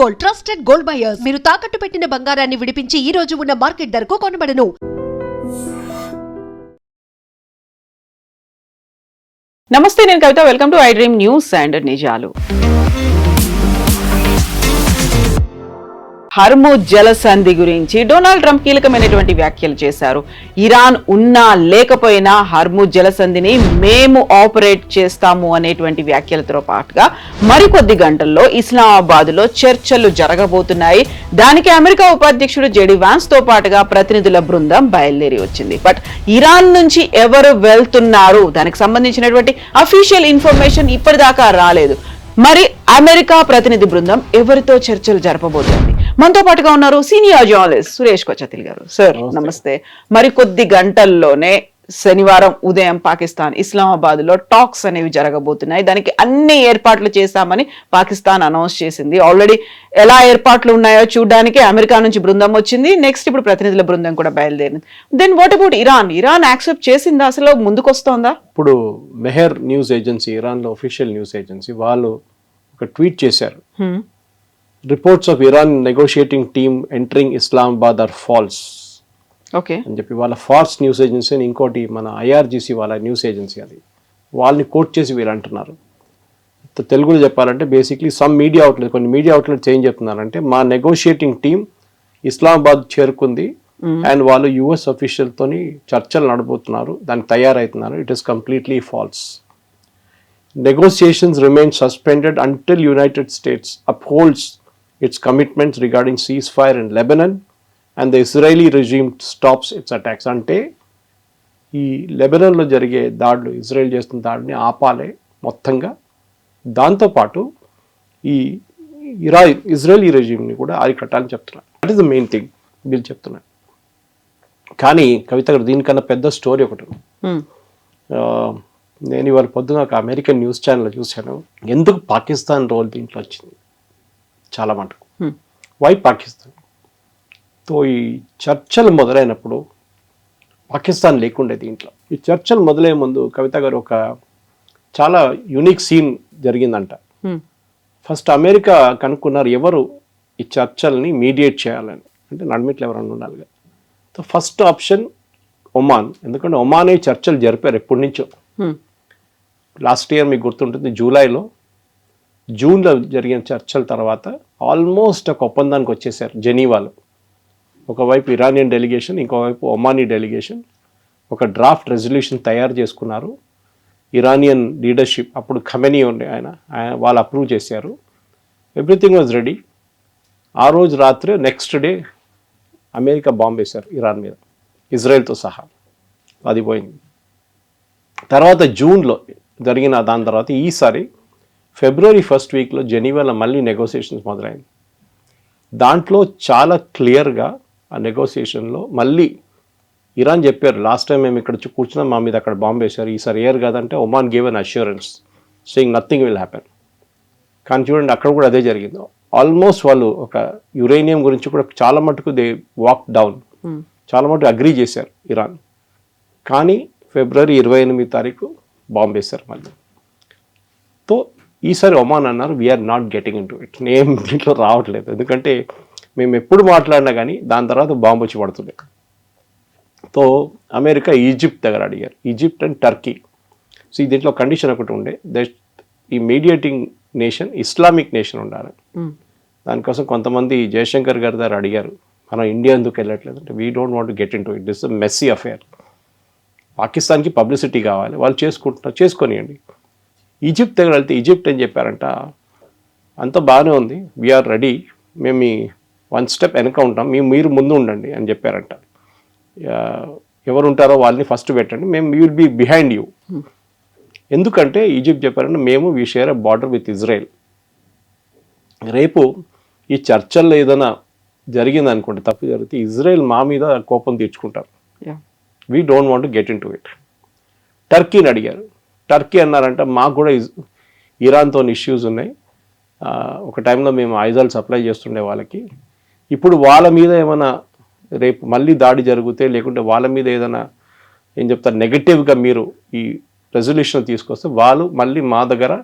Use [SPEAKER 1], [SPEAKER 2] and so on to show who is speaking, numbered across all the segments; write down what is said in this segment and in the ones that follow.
[SPEAKER 1] Gold, trusted gold buyers. మీరు తాకట్టు పెట్టిన బంగారాన్ని విడిపించి ఈ రోజు ఉన్న మార్కెట్ ధరకు కొనబడను.
[SPEAKER 2] నమస్తే, నేను Kavitha. Welcome to I dream news and నిజాలు. హర్ముజ్ జలసంధి గురించి డొనాల్డ్ ట్రంప్ కీలకమైనటువంటి వ్యాఖ్యలు చేశారు. ఇరాన్ ఉన్నా లేకపోయినా హర్ముజ్ జలసంధిని మేము ఆపరేట్ చేస్తాము అనేటువంటి వ్యాఖ్యలతో పాటుగా మరికొద్ది గంటల్లో ఇస్లామాబాద్లో చర్చలు జరగబోతున్నాయి. దానికి అమెరికా ఉపాధ్యక్షుడు జెడీ వాన్స్ తో పాటుగా ప్రతినిధుల బృందం బయలుదేరి వచ్చింది. బట్ ఇరాన్ నుంచి ఎవరు వెళ్తున్నారు, దానికి సంబంధించినటువంటి అఫీషియల్ ఇన్ఫర్మేషన్ ఇప్పటిదాకా రాలేదు. మరి అమెరికా ప్రతినిధి బృందం ఎవరితో చర్చలు జరపబోతోంది? మనతో పాటుగా ఉన్నారు సీనియర్ జర్నలిస్ట్ సురేష్ కొచ్చతిల్ గారు. సార్ నమస్తే. మరి కొద్ది గంటల్లోనే శనివారం ఉదయం పాకిస్తాన్ ఇస్లామాబాద్ లో టాక్స్ అనేవి జరగబోతున్నాయి. దానికి అన్ని ఏర్పాట్లు చేశామని పాకిస్తాన్ అనౌన్స్ చేసింది. ఆల్రెడీ ఎలా ఏర్పాట్లు ఉన్నాయో చూడడానికి అమెరికా నుంచి బృందం వచ్చింది. నెక్స్ట్ ఇప్పుడు ప్రతినిధుల బృందం కూడా బయలుదేరింది. Then what about Iran? Iran accept చేసిందా? అసలు ముందుకు వస్తోందా?
[SPEAKER 3] ఇప్పుడు మెహర్ న్యూస్ ఏజెన్సీ, ఇరాన్ లో అఫీషియల్ న్యూస్ ఏజెన్సీ, వాళ్ళు ఒక ట్వీట్ చేశారు. Reports of Iran negotiating team entering Islamabad are false అని చెప్పి వాళ్ళ ఫాల్స్ న్యూస్ ఏజెన్సీ అని ఇంకోటి మన ఐఆర్జీసీ వాళ్ళ న్యూస్ ఏజెన్సీ, అది వాళ్ళని కోట్ చేసి వీళ్ళు అంటున్నారు. తెలుగులో చెప్పాలంటే బేసిక్లీ సమ్ మీడియా అవుట్లెట్, కొన్ని మీడియా అవుట్లెట్స్ ఏం చెప్తున్నారంటే మా నెగోషియేటింగ్ టీమ్ ఇస్లామాబాద్ చేరుకుంది అండ్ వాళ్ళు యుఎస్ అఫీషియల్ తోని చర్చలు నడబోతున్నారు, దానికి తయారవుతున్నారు. It is completely false. Negotiations remain suspended until United States upholds its commitments regarding ceasefire in Lebanon and the Israeli regime stops its attacks. అంటే ఈ లెబనాన్లో జరిగే దాడులు, ఇజ్రాయెల్ చేస్తున్న దాడిని ఆపాలి మొత్తంగా. దాంతోపాటు ఈ ఇజ్రాయలీ రెజ్యూమ్ని కూడా అరికట్టాలని చెప్తున్నారు. That is the main thing వీళ్ళు చెప్తున్నారు. కానీ కవిత గారు, దీనికన్నా పెద్ద స్టోరీ ఒకటి. నేను ఇవాళ పొద్దున ఒక అమెరికన్ న్యూస్ ఛానల్ చూశాను. ఎందుకు పాకిస్తాన్ రోల్ దీంట్లో వచ్చింది చాలా మటుకు. వై పాకిస్తాన్? తో ఈ చర్చలు మొదలైనప్పుడు పాకిస్తాన్ లేకుండే దీంట్లో. ఈ చర్చలు మొదలయ్యే ముందు కవిత గారు ఒక చాలా యూనిక్ సీన్ జరిగిందంట. ఫస్ట్ అమెరికా కనుక్కున్నారు ఎవరు ఈ చర్చల్ని మీడియేట్ చేయాలని, అంటే నడిమిట్లు ఎవరన్నా ఉండాలి కదా. సో ఫస్ట్ ఆప్షన్ ఒమాన్, ఎందుకంటే ఒమానే చర్చలు జరిపారు ఎప్పటి నుంచో. లాస్ట్ ఇయర్ మీకు గుర్తుంటుంది, జూన్లో జరిగిన చర్చల తర్వాత ఆల్మోస్ట్ ఒక ఒప్పందానికి వచ్చేసారు జెనీవాలో. ఒకవైపు ఇరానియన్ డెలిగేషన్, ఇంకోవైపు ఒమానీ డెలిగేషన్ ఒక డ్రాఫ్ట్ రెజల్యూషన్ తయారు చేసుకున్నారు. ఇరానియన్ లీడర్షిప్, అప్పుడు ఖమెనీ ఉండే ఆయన వాళ్ళు అప్రూవ్ చేశారు. Everything was ready. ఆ రోజు రాత్రి నెక్స్ట్ డే అమెరికా బాంబ్ వేశారు ఇరాన్ మీద, ఇజ్రాయెల్తో సహా. అది పోయింది. తర్వాత జూన్లో జరిగిన దాని తర్వాత ఈసారి ఫిబ్రవరి ఫస్ట్ వీక్లో జెనీవాలో మళ్ళీ నెగోసియేషన్స్ మొదలైంది. దాంట్లో చాలా క్లియర్గా ఆ నెగోసియేషన్లో మళ్ళీ ఇరాన్ చెప్పారు, లాస్ట్ టైం మేము ఇక్కడ కూర్చున్నాం, మా మీద అక్కడ బాంబు వేశారు, ఈసారి ఎయిర్ కాదంటే Oman gave an assurance saying nothing will happen. కానీ చూడండి, అక్కడ కూడా అదే జరిగింది. ఆల్మోస్ట్ వాళ్ళు ఒక యురేనియం గురించి కూడా చాలా మటుకు దే వాక్ డౌన్, చాలా మటుకు అగ్రీ చేశారు ఇరాన్. కానీ ఫిబ్రవరి 28 తారీఖు బాంబు వేశారు మళ్ళీ. తో ఈసారి ఒమాన్ అన్నారు we are not getting into it, name దీంట్లో రావట్లేదు, ఎందుకంటే మేము ఎప్పుడు మాట్లాడినా కానీ దాని తర్వాత బాంబు వచ్చి పడుతుండే. తో అమెరికా ఈజిప్ట్ దగ్గర అడిగారు, ఈజిప్ట్ అండ్ టర్కీ. సో దీంట్లో కండిషన్ ఒకటి ఉండే, ఈ మీడియేటింగ్ నేషన్ ఇస్లామిక్ నేషన్ ఉండాలి. దానికోసం కొంతమంది జయశంకర్ గారి దగ్గర అడిగారు, మనం ఇండియా ఎందుకు వెళ్ళట్లేదు అంటే, we don't want to get in to it, this messy affair. పాకిస్తాన్కి పబ్లిసిటీ కావాలి, వాళ్ళు చేసుకుంటున్నారు, చేసుకొనియండి. ఈజిప్ట్ దగ్గర వెళ్తే ఈజిప్ట్ ఏం చెప్పారంట, అంత బాగానే ఉంది, వీఆర్ రెడీ, మేము మీ 1 స్టెప్ వెనక ఉంటాం, మీరు ముందు ఉండండి అని చెప్పారంట. ఎవరు ఉంటారో వాళ్ళని ఫస్ట్ పెట్టండి, మేము we will be behind you. ఎందుకంటే ఈజిప్ట్ చెప్పారంటే, మేము we share a border with Israel. రేపు ఈ చర్చల్లో ఏదైనా జరిగిందనుకోండి, తప్పు జరిగితే ఇజ్రాయెల్ మా మీద కోపం తీర్చుకుంటారు. We don't want to get in to it. టర్కీని అడిగారు. టర్కీ అన్నారంట, మాకు కూడా ఇరాన్తో ఇష్యూస్ ఉన్నాయి, ఒక టైంలో మేము ఆయుధాలు సప్లై చేస్తుండే వాళ్ళకి, ఇప్పుడు వాళ్ళ మీద ఏమైనా రేపు మళ్ళీ దాడి జరిగితే, లేకుంటే వాళ్ళ మీద ఏదైనా ఏం చెప్తారు నెగటివ్గా మీరు ఈ రెజల్యూషన్ తీసుకొస్తే, వాళ్ళు మళ్ళీ మా దగ్గర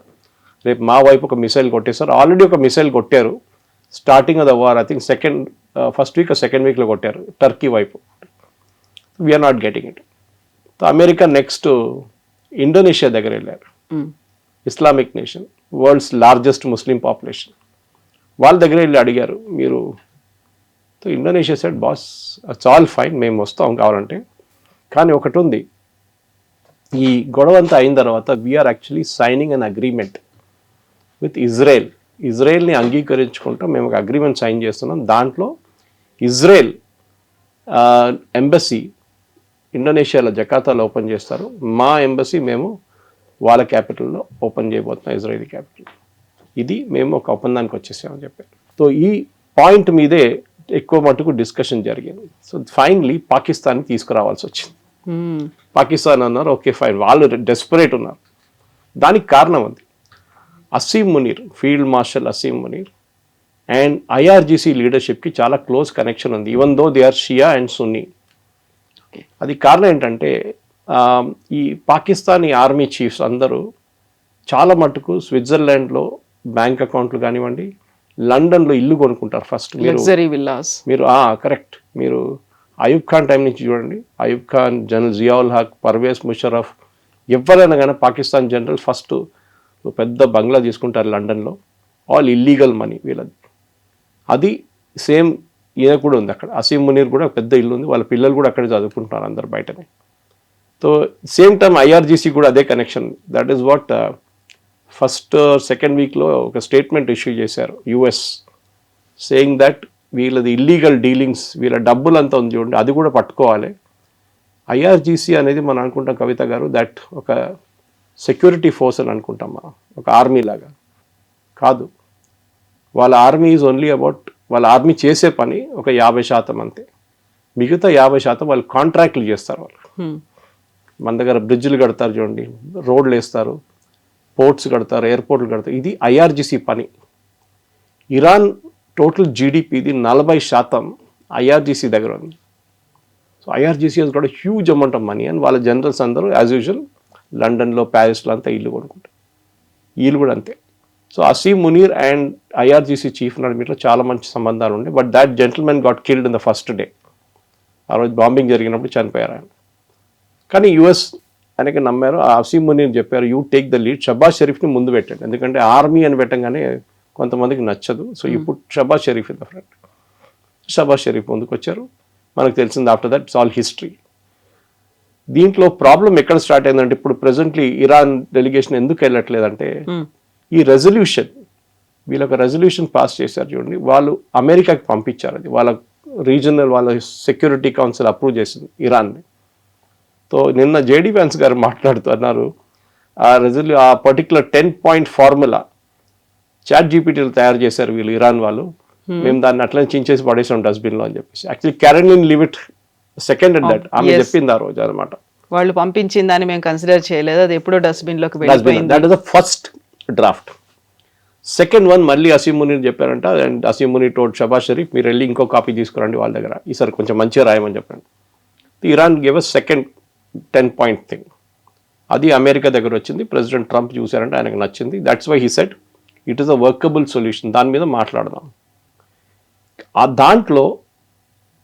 [SPEAKER 3] రేపు మా వైపు ఒక మిసైల్ కొట్టేస్తారు. ఆల్రెడీ ఒక మిసైల్ కొట్టారు, starting of the war I think first week second వీక్లో కొట్టారు టర్కీ వైపు. We are not getting it. So America next Indonesia దగ్గర వెళ్ళారు. Islamic nation, world's largest Muslim population. వాళ్ళ దగ్గర వెళ్ళి అడిగారు మీరు. So Indonesia said boss it's all fine, మేము వస్తాం కావాలంటే, కానీ ఒకటి ఉంది, ఈ గొడవ అంతా అయిన తర్వాత we're actually signing an agreement with Israel. ఇజ్రాయెల్ని అంగీకరించుకుంటూ మేము ఒక అగ్రిమెంట్ సైన్ చేస్తున్నాం. దాంట్లో ఇజ్రాయెల్ ఎంబసీ ఇండోనేషియాలో జకార్తాలో ఓపెన్ చేస్తారు. మా ఎంబసీ మేము వాళ్ళ క్యాపిటల్లో ఓపెన్ చేయబోతున్నాం, ఇజ్రాయెలీ క్యాపిటల్. ఇది మేము ఒక ఒప్పందానికి వచ్చేసామని చెప్పారు. సో ఈ పాయింట్ మీదే ఎక్కువ మటుకు డిస్కషన్ జరిగింది. సో ఫైనలీ పాకిస్తాన్ని తీసుకురావాల్సి వచ్చింది. పాకిస్తాన్ అన్నారు ఓకే ఫైన్, వాళ్ళు డెస్పరేట్ ఉన్నారు. దానికి కారణం ఉంది Asim Munir, field marshal Asim Munir and IRGC లీడర్షిప్కి చాలా క్లోజ్ కనెక్షన్ ఉంది, even though they are Shia and Sunni. అది కారణం ఏంటంటే ఈ పాకిస్తానీ ఆర్మీ చీఫ్స్ అందరూ చాలా మటుకు స్విట్జర్లాండ్లో బ్యాంక్ అకౌంట్లు కానివ్వండి, లండన్లో ఇల్లు కొనుక్కుంటారు ఫస్ట్. మీరు కరెక్ట్. మీరు అయూబ్ ఖాన్ టైం నుంచి చూడండి, అయూబ్ ఖాన్, జనరల్ జియావుల్ హక్, పర్వేజ్ ముషరఫ్, ఎవరైనా కానీ పాకిస్తాన్ జనరల్ ఫస్ట్ పెద్ద బంగ్లా తీసుకుంటారు లండన్లో, ఆల్ ఇల్లీగల్ మనీ వీళ్ళది. అది సేమ్ ఈయన కూడా ఉంది అక్కడ. అసీం మునీర్ కూడా పెద్ద ఇల్లు ఉంది, వాళ్ళ పిల్లలు కూడా అక్కడే చదువుకుంటున్నారు అందరు బయటనే. సో సేమ్ టైం ఐఆర్జీసీ కూడా అదే connection. That is what first second వీక్లో ఒక స్టేట్మెంట్ ఇష్యూ చేశారు యుఎస్, సేయింగ్ దట్ వీళ్ళది ఇల్లీగల్ డీలింగ్స్, వీళ్ళ డబ్బులంతా ఉంది చూడండి, అది కూడా పట్టుకోవాలి. ఐఆర్జీసీ అనేది మనం అనుకుంటాం కవిత గారు, దట్ ఒక సెక్యూరిటీ ఫోర్స్ అని అనుకుంటాం మనం, ఒక ఆర్మీ లాగా కాదు. వాళ్ళ ఆర్మీ ఈజ్ ఓన్లీ అబౌట్, వాళ్ళ ఆర్మీ చేసే పని ఒక 50% అంతే. మిగతా 50% వాళ్ళు కాంట్రాక్ట్లు చేస్తారు. వాళ్ళు మన దగ్గర బ్రిడ్జ్లు కడతారు చూడండి, రోడ్లు వేస్తారు, పోర్ట్స్ కడతారు, ఎయిర్పోర్ట్లు కడతారు, ఇది ఐఆర్జీసీ పని. ఇరాన్ టోటల్ జీడిపిది 40% ఐఆర్జీసీ దగ్గర ఉంది. So IRGC has got huge amount of money and వాళ్ళ జనరల్స్ అందరూ యాజ్ యూజువల్ లండన్లో, ప్యారిస్లో అంతా ఇల్లు కొనుక్కుంటారు. వీళ్ళు కూడా అంతే. So Asim Munir and IRGC chief నడిమిట్లో చాలా మంచి సంబంధాలు ఉండే. But that gentlemen got killed in the first day. ఆ రోజు బాంబింగ్ జరిగినప్పుడు చనిపోయారు ఆయన. కానీ యుఎస్ ఆయనకి నమ్మారు. ఆ అసీం మునీర్ చెప్పారు you take the lead, Shehbaz షరీఫ్ని ముందు పెట్టండి, ఎందుకంటే ఆర్మీ అని పెట్టంగానే కొంతమందికి నచ్చదు. సో ఇప్పుడు Shahbaz Sharif in the front. Shahbaz Sharif ముందుకు వచ్చారు. మనకు తెలిసింది after that it's all history. దీంట్లో ప్రాబ్లం ఎక్కడ స్టార్ట్ అయిందంటే, ఇప్పుడు ప్రెసెంట్లీ ఇరాన్ డెలిగేషన్ ఎందుకు వెళ్ళట్లేదంటే, ఈ రెజల్యూషన్, వీళ్ళొక రెజల్యూషన్ పాస్ చేశారు చూడండి, వాళ్ళు అమెరికాకి పంపించారు. అది వాళ్ళ రీజనల్, వాళ్ళ సెక్యూరిటీ కౌన్సిల్ అప్రూవ్ చేసింది ఇరాన్ని. సో నిన్న జేడీ వ్యాన్స్ గారు మాట్లాడుతూ అన్నారు, ఆ పర్టికులర్ 10-point ఫార్ములా చాట్ జీపీటీలు తయారు చేశారు వీళ్ళు ఇరాన్ వాళ్ళు, మేము దాన్ని అట్లనే చించేసి పడేసాం డస్ట్బిన్లో అని చెప్పేసి. Actually Caroline Leavitt second and that ఆమె చెప్పింది ఆ రోజు అనమాట.
[SPEAKER 2] వాళ్ళు పంపించిన దాన్ని మేము కన్సిడర్ చేయలేదు, అది ఎప్పుడో డస్ట్బిన్లోకి వెళ్ళిపోయింది.
[SPEAKER 3] That is the first draft. Second one మళ్ళీ అసీం మునీర్ చెప్పారంట, అండ్ అసీం మునీర్ టోల్డ్ షబాజ్ షరీఫ్ మీరు వెళ్ళి ఇంకో కాపీ తీసుకురండి వాళ్ళ దగ్గర, ఈసారి కొంచెం మంచిగా రాయమని చెప్పండి. Iran gave a second 10-point thing. అది అమెరికా దగ్గర వచ్చింది. ప్రెసిడెంట్ ట్రంప్ చూశారంటే ఆయనకు నచ్చింది. That's why he said it is a workable solution, దాని మీద మాట్లాడదాం. ఆ దాంట్లో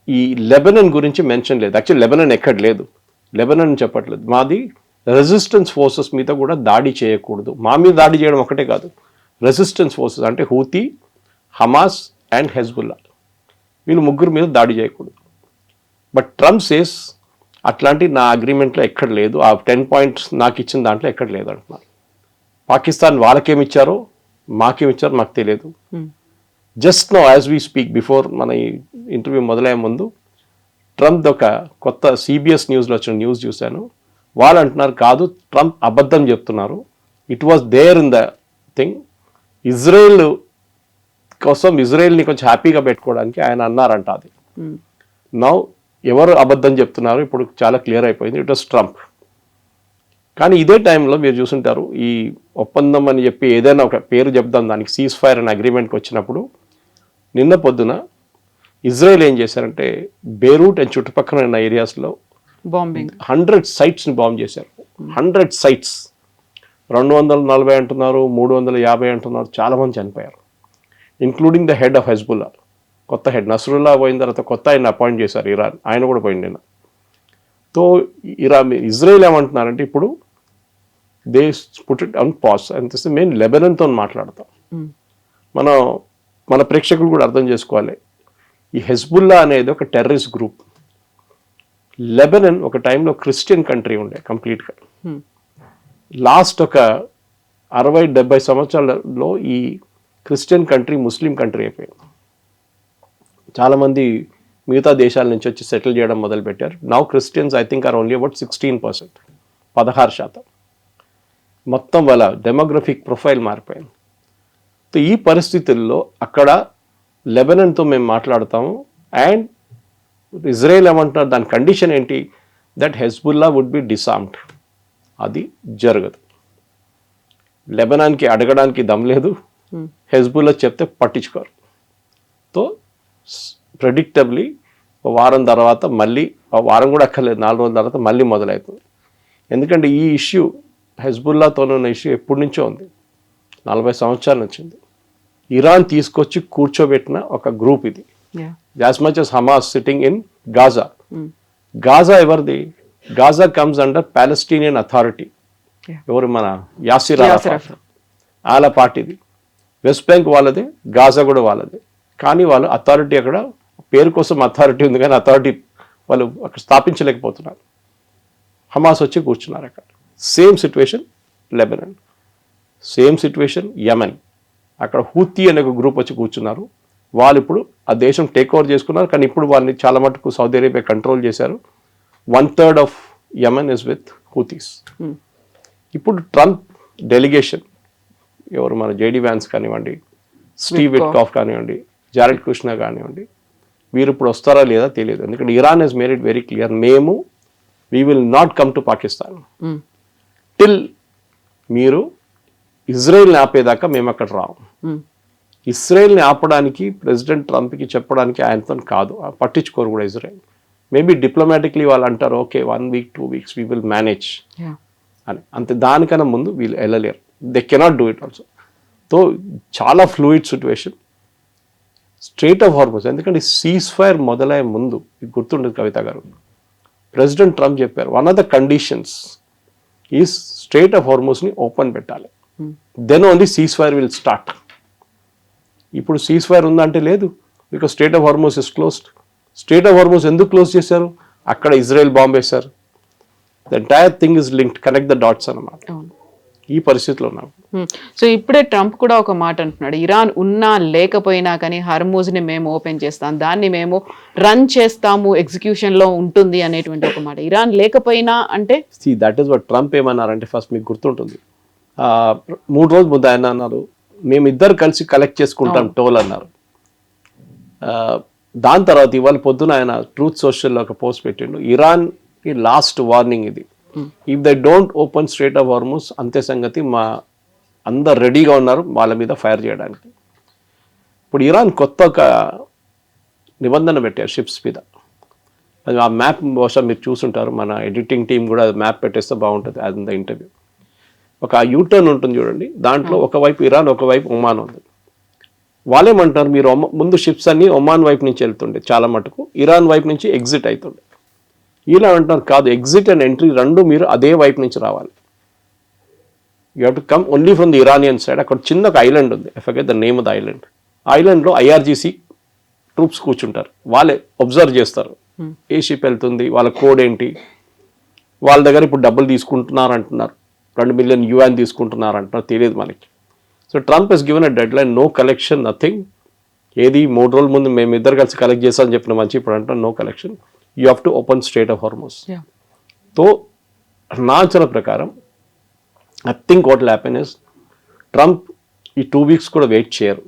[SPEAKER 3] ఈ లెబనన్ గురించి మెన్షన్ లేదు. యాక్చువల్లీ లెబనన్ ఎక్కడ లేదు, లెబనన్ చెప్పట్లేదు. మాది రెసిస్టెన్స్ ఫోర్సెస్ మీద కూడా దాడి చేయకూడదు. మా మీద దాడి చేయడం ఒకటే కాదు, రెసిస్టెన్స్ ఫోర్సెస్ అంటే హూతీ, హమాస్ అండ్ హెజ్బుల్లా, వీళ్ళు ముగ్గురు మీద దాడి చేయకూడదు. బట్ ట్రంప్ సేస్ అట్లాంటి నా అగ్రిమెంట్లో ఎక్కడ లేదు, ఆ 10 points నాకు ఇచ్చిన దాంట్లో ఎక్కడ లేదు అంటున్నారు. పాకిస్తాన్ వాళ్ళకేమిచ్చారో మాకేమిచ్చారో మాకు తెలియదు. Just know as we speak, before మన ఈ ఇంటర్వ్యూ మొదలయ్యే ముందు ట్రంప్ ఒక కొత్త సిబిఎస్ న్యూస్లో వచ్చిన న్యూస్ చూశాను. వాళ్ళు అంటున్నారు కాదు, ట్రంప్ అబద్ధం చెప్తున్నారు, it was there in the thing. Israel కోసం ఇజ్రాయెల్ని కొంచెం హ్యాపీగా పెట్టుకోవడానికి ఆయన అన్నారంట. అది నౌ ఎవరు అబద్ధం చెప్తున్నారు ఇప్పుడు చాలా క్లియర్ అయిపోయింది, ఇట్ వాస్ ట్రంప్. కానీ ఇదే టైంలో మీరు చూసుంటారు, ఈ ఒప్పందం అని చెప్పి ఏదైనా ఒక పేరు చెప్దాం దానికి, సీజ్ ఫైర్ అనే అగ్రిమెంట్కి వచ్చినప్పుడు నిన్న పొద్దున ఇజ్రాయెల్ ఏం చేశారంటే బేరూట్ అండ్ చుట్టుపక్కల ఉన్న ఏరియాస్లో
[SPEAKER 2] బాంబింగ్
[SPEAKER 3] 100 sites బాంబ్ చేశారు. 100 sites, 240 అంటున్నారు, 350 అంటున్నారు, చాలామంది చనిపోయారు. Including the head of Hezbollah, కొత్త హెడ్ నస్రుల్లా పోయిన తర్వాత కొత్త ఆయన అపాయింట్ చేశారు ఇరాన్, ఆయన కూడా పోయింది నేను. తో ఇజ్రాయెల్ ఏమంటున్నారంటే ఇప్పుడు they put it on pause అని మేము లెబనన్తో మాట్లాడతాం. మన ప్రేక్షకులు కూడా అర్థం చేసుకోవాలి, ఈ హెజ్బుల్లా అనేది ఒక టెర్రరిస్ట్ గ్రూప్. లెబనన్ ఒక టైంలో క్రిస్టియన్ కంట్రీ ఉండే కంప్లీట్గా. లాస్ట్ ఒక 60-70 సంవత్సరాలలో ఈ క్రిస్టియన్ కంట్రీ ముస్లిం కంట్రీ అయిపోయింది. చాలామంది మిగతా దేశాల నుంచి వచ్చి సెటిల్ చేయడం మొదలుపెట్టారు. Now Christians I think are only about 16%, 16%. మొత్తం వాళ్ళ డెమోగ్రఫిక్ ప్రొఫైల్ మారిపోయింది. ఈ పరిస్థితుల్లో అక్కడ లెబనన్తో మేము మాట్లాడతాము అండ్ ఇజ్రాయెల్ ఏమంటున్నారు, దాని కండిషన్ ఏంటి, దట్ హెజ్బుల్లా వుడ్ బి డిసార్మ్డ్. అది జరగదు. లెబనాన్కి అడగడానికి దమ్ లేదు, హెజ్బుల్లా చెప్తే పట్టించుకోరు. తో ప్రెడిక్టబ్లీ వారం తర్వాత మళ్ళీ, వారం కూడా అక్కర్లేదు, 4 రోజుల తర్వాత మళ్ళీ మొదలవుతుంది. ఎందుకంటే ఈ ఇష్యూ హెజ్బుల్లాతో ఉన్న ఇష్యూ ఎప్పటి నుంచో ఉంది, 40 సంవత్సరాల నుంచి ఉంది. ఇరాన్ తీసుకొచ్చి కూర్చోబెట్టిన ఒక గ్రూప్ ఇది. As much as Hamas sitting in Gaza. Gaza ఎవరిది? Gaza comes under Palestinian authority. ఎవరు? మన యాసిర్ అరాఫాత్ వాళ్ళ పార్టీది. వెస్ట్ బ్యాంక్ వాళ్ళదే, గాజా కూడా వాళ్ళదే. కానీ వాళ్ళు అథారిటీ అక్కడ పేరు కోసం అథారిటీ ఉంది, కానీ అథారిటీ వాళ్ళు అక్కడ స్థాపించలేకపోతున్నారు. హమాస్ వచ్చి కూర్చున్నారు అక్కడ. Same situation Lebanon, same situation Yemen. అక్కడ హూతీ అనే ఒక గ్రూప్ వచ్చి కూర్చున్నారు. వాళ్ళు ఇప్పుడు ఆ దేశం టేక్ ఓవర్ చేసుకున్నారు, కానీ ఇప్పుడు వాళ్ళని చాలా మటుకు సౌదీ అరేబియా కంట్రోల్ చేశారు. 1/3 ఆఫ్ యెమెన్ ఇస్ విత్ హూతీస్. ఇప్పుడు ట్రంప్ డెలిగేషన్, ఎవరు మన జేడీ వ్యాన్స్ కానివ్వండి, స్టీవ్ విట్కాఫ్ కానివ్వండి, జారెడ్ కుష్నర్ కానివ్వండి, వీరు ఇప్పుడు వస్తారా లేదా తెలియదు. ఎందుకంటే Iran has made it very clear, we will not come to Pakistan till మీరు ఇజ్రాయెల్ని ఆపేదాకా మేము అక్కడ రాము. ఇజ్రాయెల్ని ఆపడానికి ప్రెసిడెంట్ ట్రంప్కి చెప్పడానికి ఆయనతో కాదు, పట్టించుకోరు కూడా ఇజ్రాయెల్. మేబీ డిప్లొమాటిక్లీ వాళ్ళు అంటారు, okay 1 week 2 weeks we will manage అని, అంతే. దానికన్నా ముందు వీళ్ళు వెళ్ళలేరు. They cannot do it also. తో చాలా fluid situation. Strait of Hormuz, ఎందుకంటే సీజ్ ఫైర్ మొదలయ్యే ముందు, ఇది గుర్తుండదు కవిత గారు, ప్రెసిడెంట్ ట్రంప్ చెప్పారు, వన్ ఆఫ్ ద కండిషన్స్ ఈ స్ట్రైట్ ఆఫ్ హార్మోస్ని ఓపెన్ పెట్టాలి, then only ceasefire will start. ఇప్పుడు సీజ్ ఫైర్ ఉందంటే లేదు, because Strait of Hormuz is closed. Straight of హార్మోస్ ఎందుకు క్లోజ్ చేశారు? అక్కడ ఇజ్రాయెల్ బాంబ్ వేశారు. The entire thing is linked, connect the dots అన్నమాట. ఈ పరిస్థితిలో ఉన్నాం.
[SPEAKER 2] సో ఇప్పుడే ట్రంప్ కూడా ఒక మాట అంటున్నాడు, ఇరాన్ ఉన్నా లేకపోయినా కానీ హర్మూజ్ని మేము ఓపెన్ చేస్తాం, దాన్ని మేము రన్ చేస్తాము, ఎగ్జిక్యూషన్ లో ఉంటుంది అనేటువంటి ఒక మాట. ఇరాన్ లేకపోయినా అంటే
[SPEAKER 3] దట్ ఈస్ వాట్ ట్రంప్ ఏమన్నారంటే, ఫస్ట్ మీకు గుర్తుంటుంది 3 రోజుల ముందు ఆయన అన్నారు, మేమిద్దరు కలిసి కలెక్ట్ చేసుకుంటాం టోల్ అన్నారు. దాని తర్వాత ఇవాళ పొద్దున ఆయన ట్రూత్ సోషల్లో ఒక పోస్ట్ పెట్టిండు, ఇరాన్ కి లాస్ట్ వార్నింగ్ ఇది, if they don't open Strait of Hormuz అంతే సంగతి, మా అందరు రెడీగా ఉన్నారు వాళ్ళ మీద ఫైర్ చేయడానికి. ఇప్పుడు ఇరాన్ కొత్త ఒక నిబంధన పెట్టారు షిప్స్ మీద. అది ఆ మ్యాప్ బహుశా మీరు చూసుంటారు, మన ఎడిటింగ్ టీం కూడా మ్యాప్ పెట్టేస్తే బాగుంటుంది. అది ద ఇంటర్వ్యూ. ఒక యూటర్న్ ఉంటుంది చూడండి, దాంట్లో ఒకవైపు ఇరాన్, ఒకవైపు ఒమాన్ ఉంది. వాళ్ళేమంటారు, మీరు ముందు షిప్స్ అన్ని ఒమాన్ వైపు నుంచి వెళ్తుండే చాలా మటుకు, ఇరాన్ వైపు నుంచి ఎగ్జిట్ అవుతుండే. ఇలా అంటారు, కాదు, ఎగ్జిట్ అండ్ ఎంట్రీ రెండు మీరు అదే వైపు నుంచి రావాలి. You have to come only from the Iranian side. అక్కడ చిన్న ఒక ఐలాండ్ ఉంది, I forget the name of the island. ఐలాండ్లో IRGC ట్రూప్స్ కూర్చుంటారు, వాళ్ళే అబ్జర్వ్ చేస్తారు ఏ షిప్ వెళ్తుంది, వాళ్ళ కోడ్ ఏంటి, వాళ్ళ దగ్గర ఇప్పుడు డబ్బులు తీసుకుంటున్నారు అంటున్నారు, $2 million తీసుకుంటున్నారు అంటున్నారు, తెలియదు మనకి. So Trump has given a deadline, no collection, nothing. ఏది 3 రోజుల ముందు మేము ఇద్దరు కలిసి కలెక్ట్ చేస్తామని చెప్పిన మంచి, ఇప్పుడు అంటారు no collection, you have to open Strait of Hormuz. తో నా అంచనా ప్రకారం I think what will happen is, Trump ఈ 2 weeks కూడా వెయిట్ చేయరు.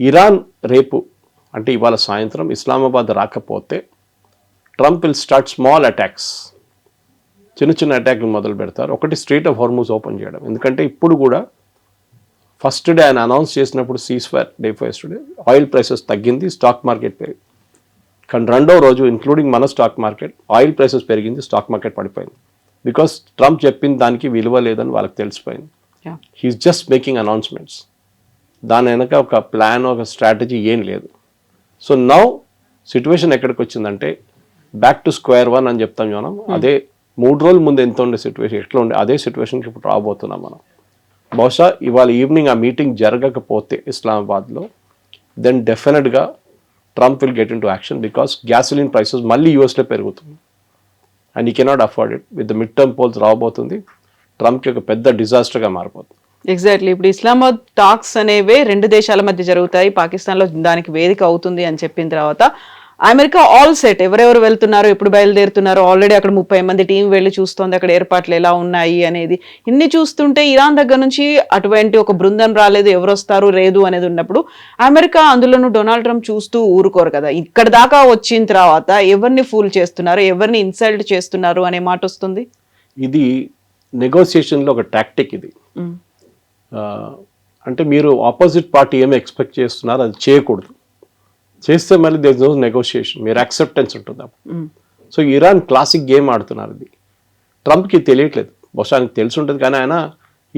[SPEAKER 3] ఇరాన్ రేపు అంటే ఇవాళ సాయంత్రం ఇస్లామాబాద్ రాకపోతే Trump will start small attacks, చిన్న అటాక్లు మొదలు పెడతారు. ఒకటి స్ట్రైట్ ఆఫ్ హార్మూజ్ ఓపెన్ చేయడం, ఎందుకంటే ఇప్పుడు కూడా ఫస్ట్ డే ఆయన అనౌన్స్ చేసినప్పుడు cease fire day first day oil prices తగ్గింది, స్టాక్ మార్కెట్ పెరిగింది. కానీ రెండో రోజు ఇంక్లూడింగ్ మన స్టాక్ మార్కెట్ ఆయిల్ ప్రైసెస్ పెరిగింది, స్టాక్ మార్కెట్ పడిపోయింది. బికాస్ ట్రంప్ చెప్పిన దానికి విలువ లేదని వాళ్ళకి తెలిసిపోయింది. He's just making announcements. దాని వెనక ఒక ప్లాన్ ఒక స్ట్రాటజీ ఏం లేదు. సో నౌ సిచ్యువేషన్ ఎక్కడికి వచ్చిందంటే బ్యాక్ టు స్క్వేర్ వన్ అని చెప్తాం మనం. అదే 3 రోజుల ముందు ఎంత ఉండే సిచ్యువేషన్ ఎట్లా ఉండే అదే సిచ్యువేషన్కి ఇప్పుడు రాబోతున్నాం మనం. బహుశా ఇవాళ ఈవినింగ్ ఆ మీటింగ్ జరగకపోతే ఇస్లామాబాద్లో దెన్ డెఫినెట్గా Trump will get in to action because gasoline prices మళ్ళీ యూఎస్లో పెరుగుతుంది and he cannot afford it. With the midterm polls రాబోతుంది. ట్రంప్కి ఒక పెద్ద డిజాస్టర్గా మారిపోతుంది.
[SPEAKER 2] ఎగ్జాక్ట్లీ. ఇప్పుడు ఇస్లామాబాద్ టాక్స్ అనేవే 2 దేశాల మధ్య జరుగుతాయి, పాకిస్తాన్లో దానికి వేదిక అవుతుంది అని చెప్పిన తర్వాత అమెరికా ఆల్ సెట్, ఎవరెవరు వెళ్తున్నారు, ఎప్పుడు బయలుదేరుతున్నారు, ఆల్రెడీ అక్కడ 30 మంది టీం వెళ్ళి చూస్తోంది అక్కడ ఏర్పాట్లు ఎలా ఉన్నాయి అనేది. ఇన్ని చూస్తుంటే ఇరాన్ దగ్గర నుంచి అటువంటి ఒక బృందం రాలేదు, ఎవరు వస్తారు లేదు అనేది ఉన్నప్పుడు అమెరికా అందులోనూ డొనాల్డ్ ట్రంప్ చూస్తూ ఊరుకోరు కదా. ఇక్కడ దాకా వచ్చిన తర్వాత ఎవరిని ఫూల్ చేస్తున్నారు, ఎవరిని ఇన్సల్ట్ చేస్తున్నారు అనే మాట వస్తుంది.
[SPEAKER 3] ఇది నెగోసియేషన్లో ఒక టాక్టిక్ ఇది. అంటే మీరు ఆపోజిట్ పార్టీ ఏమి ఎక్స్పెక్ట్ చేస్తున్నారు అది చేయకూడదు. చేస్తే మళ్ళీ దేర్ ఇస్ నో నెగోషియేషన్, మీరు యాక్సెప్టెన్స్ ఉంటుంది అప్పుడు. సో ఇరాన్ క్లాసిక్ గేమ్ ఆడుతున్నారు. ఇది ట్రంప్కి తెలియట్లేదు, బహుశా ఆయనకు తెలిసి ఉంటుంది కానీ ఆయన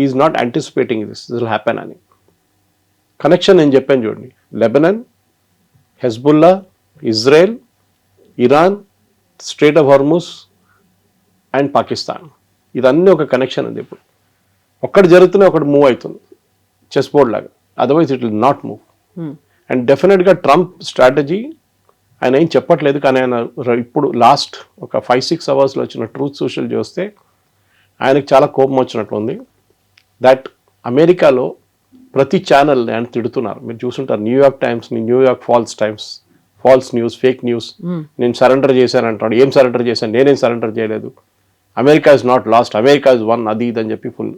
[SPEAKER 3] is not anticipating this will happen అని. కనెక్షన్ నేను చెప్పాను చూడండి, Lebanon, Hezbollah, Israel, Iran, straight of Hormuz and Pakistan, ఇదన్నీ ఒక కనెక్షన్ ఉంది. ఇప్పుడు ఒక్కటి జరుగుతూనే ఒకటి మూవ్ అవుతుంది చెస్ బోర్డ్ లాగా, otherwise it will not move. And డెఫినెట్గా ట్రంప్ స్ట్రాటజీ ఆయన ఏం చెప్పట్లేదు కానీ ఆయన ఇప్పుడు లాస్ట్ ఒక 5-6 అవర్స్లో వచ్చిన ట్రూత్ సోషల్ చూస్తే ఆయనకు చాలా కోపం వచ్చినట్లుంది. దట్ అమెరికాలో ప్రతి ఛానల్ ఆయన తిడుతున్నారు. మీరు చూసుంటారు న్యూయార్క్ టైమ్స్ని, New York false news, fake news. నేను సరెండర్ చేశాను అంటాడు. ఏం సరెండర్ చేశాను, నేనేం సరెండర్ చేయలేదు, America is not lost, America is one, అది ఇది అని చెప్పి ఫుల్.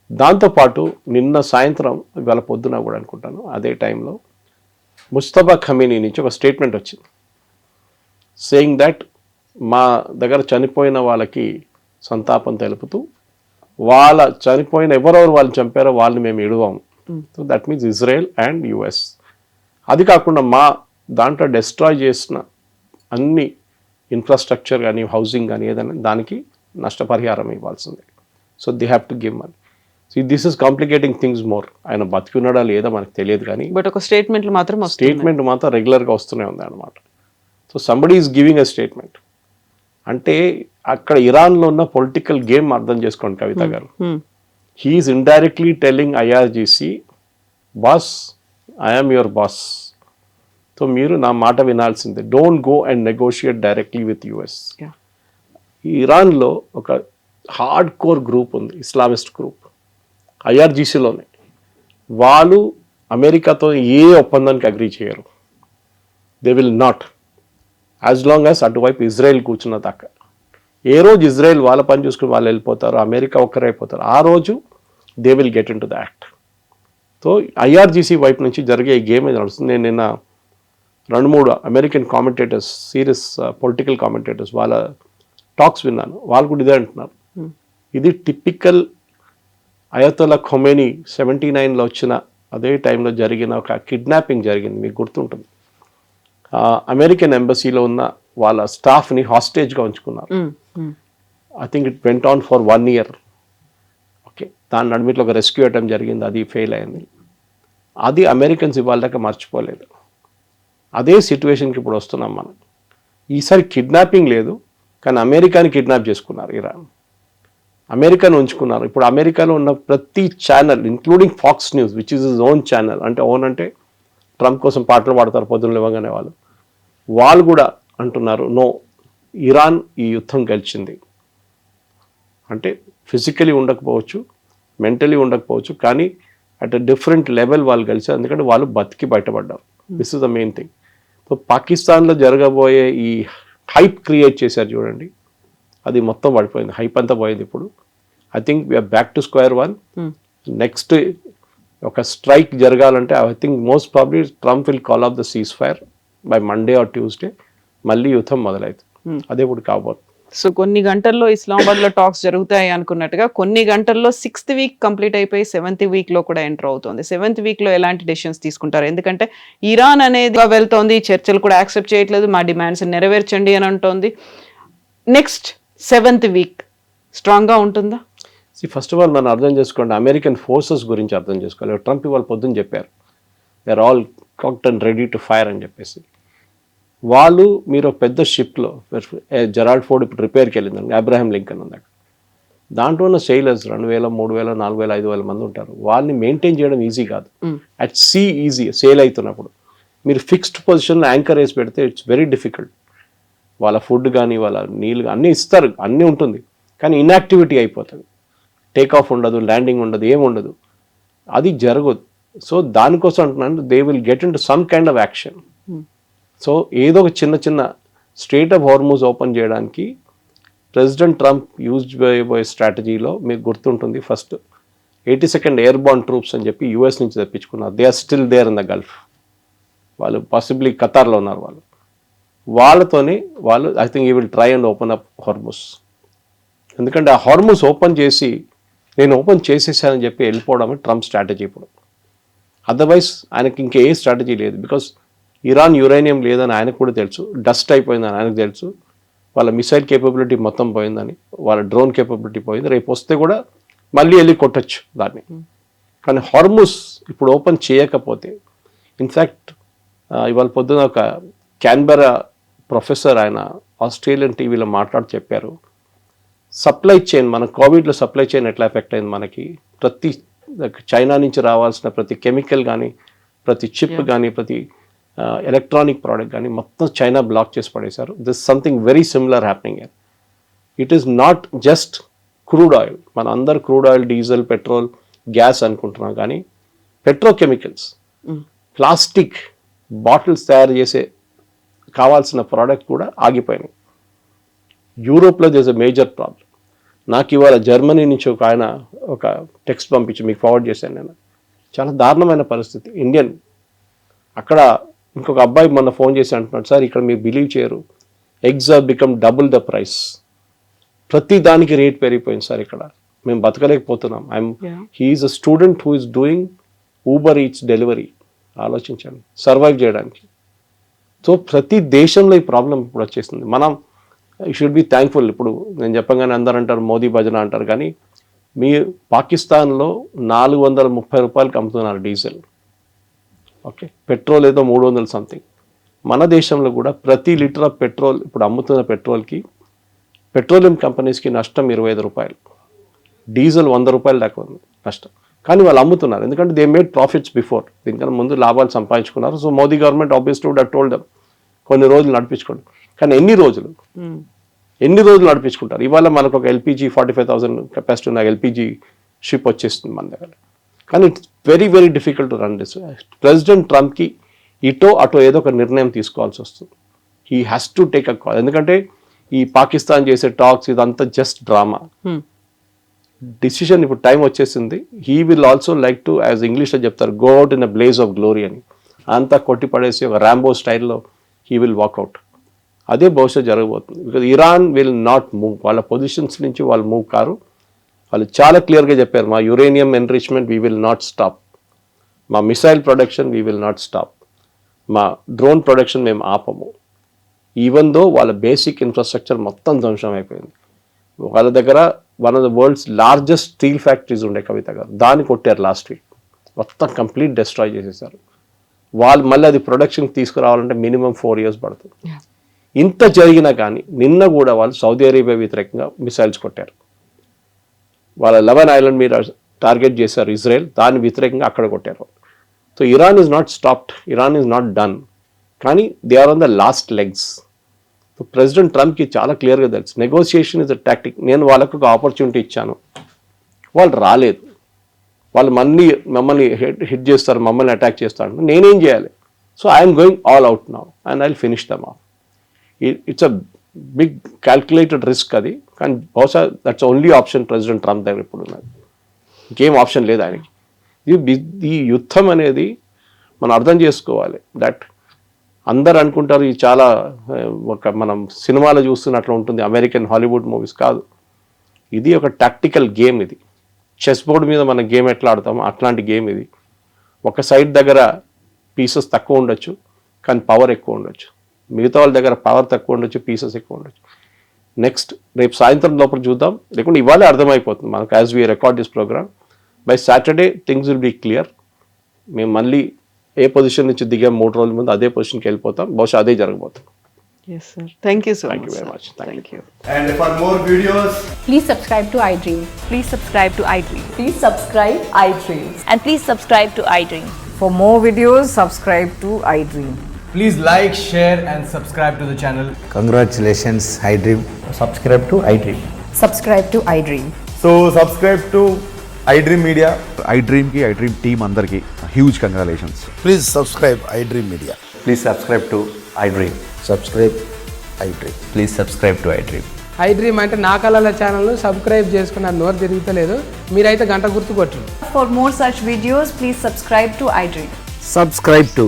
[SPEAKER 3] దాంతోపాటు నిన్న సాయంత్రం ఇవాళ పొద్దున కూడా అనుకుంటాను అదే టైంలో ముస్తఫా ఖమీనీ నుంచి ఒక స్టేట్మెంట్ వచ్చింది సేయింగ్ దట్ మా దగ్గర చనిపోయిన వాళ్ళకి సంతాపం తెలుపుతూ వాళ్ళ చనిపోయిన ఎవరెవరు వాళ్ళు చంపారో వాళ్ళని మేము ఇడవాము. So that means Israel and US. అది కాకుండా మా దాంట్లో డెస్ట్రాయ్ చేసిన అన్ని ఇన్ఫ్రాస్ట్రక్చర్ కానీ హౌసింగ్ కానీ ఏదైనా దానికి నష్టపరిహారం ఇవ్వాల్సిందే. So they have to give money. So this is complicating things more. ఆయన బతికున్నాడా లేదా మనకు తెలియదు కానీ
[SPEAKER 2] బట్ ఒక స్టేట్మెంట్
[SPEAKER 3] మాత్రం రెగ్యులర్గా వస్తూనే ఉంది అనమాట. So somebody is giving a statement. అంటే అక్కడ ఇరాన్లో ఉన్న పొలిటికల్ గేమ్ అర్థం చేసుకోండి కవిత గారు. He is indirectly telling IRGC, boss I'm your boss, so మీరు నా మాట వినాల్సిందే, don't go and negotiate directly with US. ఇరాన్లో ఒక హార్డ్ కోర్ గ్రూప్ ఉంది, ఇస్లామిస్ట్ గ్రూప్, ఐఆర్జీసీలోనే. వాళ్ళు అమెరికాతో ఏ ఒప్పందానికి అగ్రీ చేయరు. They will not, as long as అటువైపు ఇజ్రాయెల్ కూర్చున్న దాకా. ఏ రోజు ఇజ్రాయెల్ వాళ్ళ పని చూసుకుని వాళ్ళు వెళ్ళిపోతారు, అమెరికా ఒక్కరైపోతారు, ఆ రోజు they will get in to the act. So IRGC వైపు నుంచి జరిగే ఈ గేమ్ నడుస్తుంది. నేను నిన్న 2-3 American commentators, serious political commentators వాళ్ళ టాక్స్ విన్నాను. వాళ్ళు కూడా ఇదే అంటున్నారు. ఇది టిపికల్ అయతొల్లా ఖొమేనీ 79లో వచ్చిన అదే టైంలో జరిగిన ఒక కిడ్నాపింగ్ జరిగింది, మీకు గుర్తుంటుంది. అమెరికన్ ఎంబసీలో ఉన్న వాళ్ళ స్టాఫ్ని హాస్టేజ్గా ఉంచుకున్నారు. I think it went on for 1 year. Okay, దాని నడిమిట్లో ఒక రెస్క్యూ అటెంప్ట్ జరిగింది, అది ఫెయిల్ అయింది. అది అమెరికన్స్ ఇవాళ దాకా మర్చిపోలేదు. అదే సిచ్యువేషన్కి ఇప్పుడు వస్తున్నాం మనం. ఈసారి కిడ్నాపింగ్ లేదు కానీ అమెరికాని కిడ్నాప్ చేసుకున్నారు ఇరాన్, అమెరికాను ఉంచుకున్నారు. ఇప్పుడు అమెరికాలో ఉన్న ప్రతి channel including Fox News which is his own channel, అంటే ఓన్ అంటే ట్రంప్ కోసం పాటలు పాడతారు పొద్దున్న లేవగానే వాళ్ళు కూడా అంటున్నారు నో, ఇరాన్ ఈ యుద్ధం గెలిచింది. అంటే ఫిజికలీ ఉండకపోవచ్చు, మెంటలీ ఉండకపోవచ్చు, కానీ అట్ అ డిఫరెంట్ లెవెల్ వాళ్ళు గెలిచారు, ఎందుకంటే వాళ్ళు బతికి బయటపడ్డారు. This is the main thing. So పాకిస్తాన్లో జరగబోయే ఈ హైప్ క్రియేట్ చేశారు చూడండి, అది మొత్తం పడిపోయింది, హైప్ అంతా పోయింది. ఇప్పుడు I think we're back to square one. Next ఒక స్ట్రైక్ జరగాలంటే I think most probably Trump will call off the cease fire by Monday or Tuesday. మళ్ళీ యుద్ధం మొదలవుతుంది, అదే ఇప్పుడు కాబోతుంది.
[SPEAKER 2] సో కొన్ని గంటల్లో ఇస్లామాబాద్లో టాక్స్ జరుగుతాయి అనుకున్నట్టుగా కొన్ని గంటల్లో 6th వీక్ కంప్లీట్ అయిపోయి 7th వీక్లో కూడా ఎంటర్ అవుతుంది. 7th వీక్లో ఎలాంటి డెసిషన్స్ తీసుకుంటారు? ఎందుకంటే ఇరాన్ అనేది వెళ్తోంది, చర్చలు కూడా యాక్సెప్ట్ చేయట్లేదు, మా డిమాండ్స్ నెరవేర్చండి అని అంటోంది. నెక్స్ట్ 7th వీక్ స్ట్రాంగ్గా ఉంటుందా?
[SPEAKER 3] ఫస్ట్ ఆఫ్ ఆల్ మనం అర్థం చేసుకోండి, అమెరికన్ ఫోర్సెస్ గురించి అర్థం చేసుకోవాలి. ట్రంప్ ఇవాళ పొద్దున్న చెప్పారు, they are all cocked and ready to fire అని చెప్పేసి. వాళ్ళు మీరు ఒక పెద్ద షిప్లో జెరాల్డ్ ఫోర్డ్ ఇప్పుడు రిపేర్కి వెళ్ళిందండి, అబ్రహాం లింకన్ ఉంది అక్కడ. దాంట్లో ఉన్న సెయిలర్స్ 2,000, 3,000, 4,000, 5,000 మంది ఉంటారు. వాళ్ళని మెయింటైన్ చేయడం ఈజీ కాదు. అట్ సీ ఈజీ, సేల్ అవుతున్నప్పుడు మీరు ఫిక్స్డ్ పొజిషన్లో యాంకర్ వేసి పెడితే ఇట్స్ వెరీ డిఫికల్ట్. వాళ్ళ ఫుడ్ కానీ వాళ్ళ నీళ్ళు అన్నీ ఇస్తారు, అన్నీ ఉంటుంది, కానీ ఇన్యాక్టివిటీ అయిపోతుంది. టేక్ ఆఫ్ ఉండదు, ల్యాండింగ్ ఉండదు, ఏముండదు, అది జరగదు. సో దానికోసం అంటున్నాను, they will get in to some kind of action. So ఏదో ఒక చిన్న చిన్న స్ట్రెయిట్ ఆఫ్ హార్మూజ్ ఓపెన్ చేయడానికి ప్రెసిడెంట్ ట్రంప్ యూజ్ చేయబోయే స్ట్రాటజీలో మీకు గుర్తుంటుంది, ఫస్ట్ 82nd ఎయిర్బార్న్ ట్రూప్స్ అని చెప్పి యూఎస్ నుంచి తెప్పించుకున్నారు. They are still there in the Gulf. వాళ్ళు పాసిబ్లీ ఖతార్లో ఉన్నారు. వాళ్ళతోనే వాళ్ళు I think you will try and open up Hormuz. ఎందుకంటే ఆ హార్మూస్ ఓపెన్ చేసి నేను ఓపెన్ చేసేసానని చెప్పి వెళ్ళిపోవడం ట్రంప్ స్ట్రాటజీ ఇప్పుడు. అదర్వైజ్ ఆయనకి ఇంకా ఏ స్ట్రాటజీ లేదు. బికాస్ ఇరాన్ యురేనియం లేదని ఆయనకు కూడా తెలుసు, డస్ట్ అయిపోయిందని ఆయనకు తెలుసు, వాళ్ళ మిసైల్ కేపబిలిటీ మొత్తం పోయిందని, వాళ్ళ డ్రోన్ కేపబిలిటీ పోయింది, రేపు వస్తే కూడా మళ్ళీ వెళ్ళి కొట్టచ్చు దాన్ని. కానీ హార్మూస్ ఇప్పుడు ఓపెన్ చేయకపోతే, ఇన్ఫ్యాక్ట్ ఇవాళ పొద్దున ఒక క్యాన్బెరా ప్రొఫెసర్ ఆయన ఆస్ట్రేలియన్ టీవీలో మాట్లాడి చెప్పారు, సప్లై చైన్, మన కోవిడ్లో సప్లై చైన్ ఎట్లా ఎఫెక్ట్ అయింది మనకి, ప్రతి చైనా నుంచి రావాల్సిన ప్రతి కెమికల్ కానీ, ప్రతి చిప్ కానీ, ప్రతి ఎలక్ట్రానిక్ ప్రోడక్ట్ కానీ మొత్తం చైనా బ్లాక్ చేసి పడేశారు. This something very similar happening. It is not just crude oil. మన అందరు crude oil, diesel, petrol, gas అనుకుంటున్నాం, కానీ పెట్రోకెమికల్స్, ప్లాస్టిక్ బాటిల్స్ తయారు చేసే కావాల్సిన ప్రోడక్ట్ కూడా ఆగిపోయినాయి. యూరోప్లో దిస్ అ మేజర్ ప్రాబ్లం. నాకు ఇవాళ జర్మనీ నుంచి ఒక ఆయన ఒక టెక్స్ట్ పంపించి మీకు ఫార్వర్డ్ చేశాను నేను. చాలా దారుణమైన పరిస్థితి. ఇండియన్ అక్కడ ఇంకొక అబ్బాయి మొన్న ఫోన్ చేసి అంటున్నాడు, సార్ ఇక్కడ మీరు బిలీవ్ చేయరు, eggs are become double the price. ప్రతి దానికి రేట్ పెరిగిపోయింది సార్, ఇక్కడ మేము బతకలేకపోతున్నాం. He is a student who is doing Uber Eats delivery. ఆలోచించండి, సర్వైవ్ చేయడానికి. సో ప్రతి దేశంలో ఈ ప్రాబ్లం ఇప్పుడు వచ్చేసింది. మనం షుడ్ బి థ్యాంక్ఫుల్. ఇప్పుడు నేను చెప్పగానే అందరూ అంటారు మోదీ భజన అంటారు, కానీ మీ పాకిస్తాన్లో 430 రూపాయలకి అమ్ముతున్నారు డీజిల్. ఓకే, పెట్రోల్ ఏదో 300 సంథింగ్. మన దేశంలో కూడా ప్రతి లీటర్ ఆఫ్ పెట్రోల్ ఇప్పుడు అమ్ముతున్న పెట్రోల్కి పెట్రోలియం కంపెనీస్కి నష్టం 25 రూపాయలు, డీజిల్ 100 రూపాయలు దాకా ఉంది నష్టం. కానీ వాళ్ళు అమ్ముతున్నారు, ఎందుకంటే దే మేడ్ ప్రాఫిట్స్ బిఫోర్, దీనికన్నా ముందు లాభాలు సంపాదించుకున్నారు. So Modi government obviously would have told them కొన్ని రోజులు నడిపించుకోండి. కానీ ఎన్ని రోజులు నడిపించుకుంటారు? ఇవాళ మనకు ఒక ఎల్పిజి 45,000 కెపాసిటీ ఉన్న ఎల్పిజి షిప్ వచ్చేస్తుంది మన దగ్గర. కానీ it's very very difficult to run this. President ట్రంప్కి ఇటో అటో ఏదో ఒక నిర్ణయం తీసుకోవాల్సి వస్తుంది. He has to take a call. ఎందుకంటే ఈ పాకిస్తాన్ చేసే టాక్స్ ఇదంతా జస్ట్ డ్రామా. డిసిషన్ ఇప్పుడు టైం వచ్చేసింది. He will also like to, as ఇంగ్లీష్లో చెప్తారు, go out in a blaze of glory అని. అంతా కొట్టి పడేసి ఒక ర్యాంబో స్టైల్లో హీ విల్ వాక్అవుట్. అదే బహుశా జరగబోతుంది. Because Iran will not move. వాళ్ళ పొజిషన్స్ నుంచి వాళ్ళు మూవ్ కారు. వాళ్ళు చాలా క్లియర్గా చెప్పారు, మా uranium enrichment we will not stop, మా missile production we will not stop, మా డ్రోన్ ప్రొడక్షన్ మేము ఆపము. ఈవెన్ దో వాళ్ళ బేసిక్ ఇన్ఫ్రాస్ట్రక్చర్ మొత్తం ధ్వంసం అయిపోయింది. వాళ్ళ దగ్గర one of the world's largest steel factories ఉండే, కవిత గారు, దాన్ని కొట్టారు లాస్ట్ వీక్. మొత్తం కంప్లీట్ డిస్ట్రాయ్ చేసేసారు. వాళ్ళు మళ్ళీ అది ప్రొడక్షన్కి తీసుకురావాలంటే మినిమం 4 years పడుతుంది. ఇంత జరిగినా కానీ నిన్న కూడా వాళ్ళు సౌదీ అరేబియా వ్యతిరేకంగా మిసైల్స్ కొట్టారు. వాళ్ళ 11 ఐలాండ్ మీద టార్గెట్ చేశారు ఇజ్రాయెల్, దాని వ్యతిరేకంగా అక్కడ కొట్టారు. So Iran is not stopped, Iran is not done, కానీ they are on the last legs. So president ట్రంప్కి చాలా క్లియర్గా తెలుసు, నెగోసియేషన్ ఇస్ అ టాక్టిక్. నేను వాళ్ళకు ఒక ఆపర్చునిటీ ఇచ్చాను, వాళ్ళు రాలేదు, వాళ్ళు మమ్మల్ని హిట్ చేస్తారు, మమ్మల్ని అటాక్ చేస్తారు, నేనేం చేయాలి? So I'm going all out now and I will finish them off. It's a big calculated risk అది, కానీ బహుశా that's only option president Trump దగ్గర ఇప్పుడు ఉన్నది. ఇంకేం ఆప్షన్ లేదు ఆయనకి. ఈ యుద్ధం అనేది మనం అర్థం చేసుకోవాలి. దట్ అందరు అనుకుంటారు ఇది చాలా ఒక మనం సినిమాలో చూస్తున్నట్లు ఉంటుంది, అమెరికన్ హాలీవుడ్ మూవీస్ కాదు. ఇది ఒక టాక్టికల్ గేమ్. ఇది చెస్ బోర్డు మీద మన గేమ్ ఎట్లా ఆడతామో అట్లాంటి గేమ్ ఇది. ఒక సైడ్ దగ్గర పీసెస్ తక్కువ ఉండొచ్చు, కానీ పవర్ ఎక్కువ ఉండొచ్చు. మిగతా వాళ్ళ దగ్గర పవర్ తక్కువ ఉండొచ్చు, పీసెస్ ఎక్కువ ఉండొచ్చు. నెక్స్ట్ రేపు సాయంత్రం లోపల చూద్దాం, లేకుంటే ఇవాళే అర్థమైపోతుంది మనకు as we record this program. By Saturday things will be clear. మేము మళ్ళీ ఏ పొజిషన్ నుంచి దిగాం 3 రోజుల ముందు అదే పొజిషన్కి వెళ్ళిపోతాం, బహుశా అదే జరగబోతుంది.
[SPEAKER 2] Yes sir, thank you so
[SPEAKER 3] Thank you
[SPEAKER 2] much.
[SPEAKER 3] very much. Thank you.
[SPEAKER 4] And for more videos,
[SPEAKER 5] Please subscribe to iDream.
[SPEAKER 6] Please subscribe to iDream.
[SPEAKER 5] Please subscribe iDream.
[SPEAKER 6] And please subscribe to iDream.
[SPEAKER 7] For more videos, subscribe to iDream.
[SPEAKER 4] please like, share, and subscribe to the channel.
[SPEAKER 8] Congratulations, iDream.
[SPEAKER 4] Subscribe to iDream.
[SPEAKER 5] Subscribe to iDream.
[SPEAKER 4] So subscribe to iDream Media.
[SPEAKER 9] iDream ki iDream team అందరికి huge congratulations.
[SPEAKER 8] Please subscribe iDream Media.
[SPEAKER 10] Please subscribe to iDream.
[SPEAKER 8] Subscribe iDream.
[SPEAKER 10] Please subscribe to iDream.
[SPEAKER 11] iDream అంటే నా కళల ఛానల్ను subscribe చేసుకున్న నోరు తిరుగుతలేదు, మీరైతే గంట గుర్తు కొట్టండి.
[SPEAKER 5] For more such videos, please subscribe to iDream.
[SPEAKER 10] Subscribe to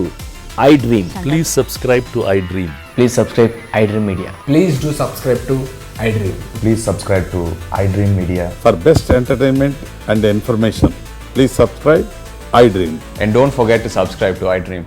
[SPEAKER 10] iDream.
[SPEAKER 9] Please subscribe to iDream.
[SPEAKER 10] Please subscribe iDream Media.
[SPEAKER 4] Please do subscribe to iDream.
[SPEAKER 10] Please subscribe to iDream Media.
[SPEAKER 9] For best entertainment and information, please subscribe iDream.
[SPEAKER 10] And don't forget to subscribe to iDream.